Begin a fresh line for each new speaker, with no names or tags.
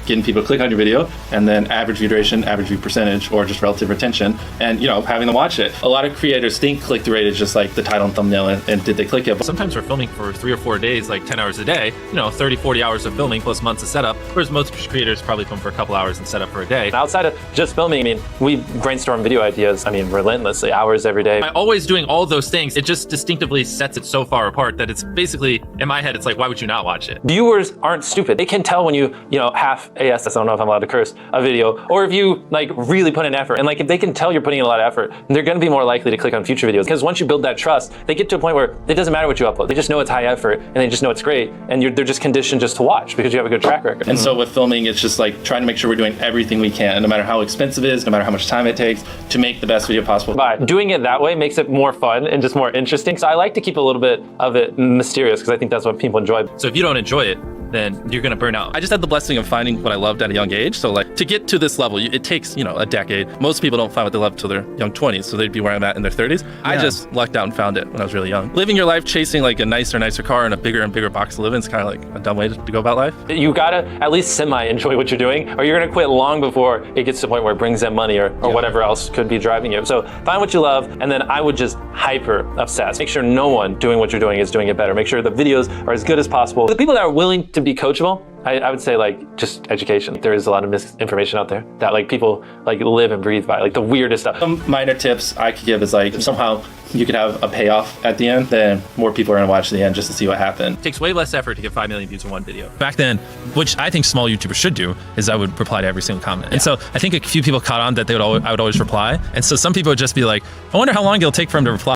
getting people to click on your video, and then average view duration, average view percentage, or just relative retention, and having them watch it. A lot of creators think click-through rate is just like the title and thumbnail and did they click it. But
sometimes we're filming for 3 or 4 days, like 10 hours a day, 30, 40 hours of filming plus months of setup, whereas most creators probably film for a couple hours and set up for a day.
Outside of just filming, we brainstorm video ideas, relentlessly, hours every day.
By always doing all those things, it just distinctively sets it so far apart that it's basically, in my head, it's like, why would you not watch it?
Viewers aren't stupid. They can tell when you, half AS, I don't know if I'm allowed to curse, a video, or if you really put in effort. And if they can tell you're putting in a lot of effort, they're gonna be more likely to click on future videos. Because once you build that trust, they get to a point where it doesn't matter what you upload. They just know it's high effort, and they just know it's great, and they're just conditioned just to watch because you have a good track record.
And so with filming, it's just like trying to make sure we're doing everything we can, no matter how expensive it is, no matter how much time it takes, to make the best video possible.
By doing it that way makes it more fun and just more interesting. So I like to keep a little bit of it mysterious because I think that's what people enjoy.
So if you don't enjoy it, then you're gonna burn out. I just had the blessing of finding what I loved at a young age. So to get to this level, it takes, a decade. Most people don't find what they love till their young 20s, so they'd be where I'm at in their 30s. Yeah. I just lucked out and found it when I was really young. Living your life chasing a nicer car and a bigger and bigger box to live in is kind of like a dumb way to go about life.
You gotta at least semi-enjoy what you're doing, or you're gonna quit long before it gets to the point where it brings in money or whatever else could be driving you. So find what you love, and then I would just hyper obsess. Make sure no one doing what you're doing is doing it better. Make sure the videos are as good as possible. The people that are willing to be coachable, I would say just education. There is a lot of misinformation out there that people live and breathe by, the weirdest stuff.
Some minor tips I could give is if somehow you could have a payoff at the end, then more people are gonna watch the end just to see what happened.
It takes way less effort to get 5 million views in one video. Back then, which I think small YouTubers should do, is I would reply to every single comment. And so I think a few people caught on that I would always reply. And so some people would just be like, I wonder how long it'll take for him to reply.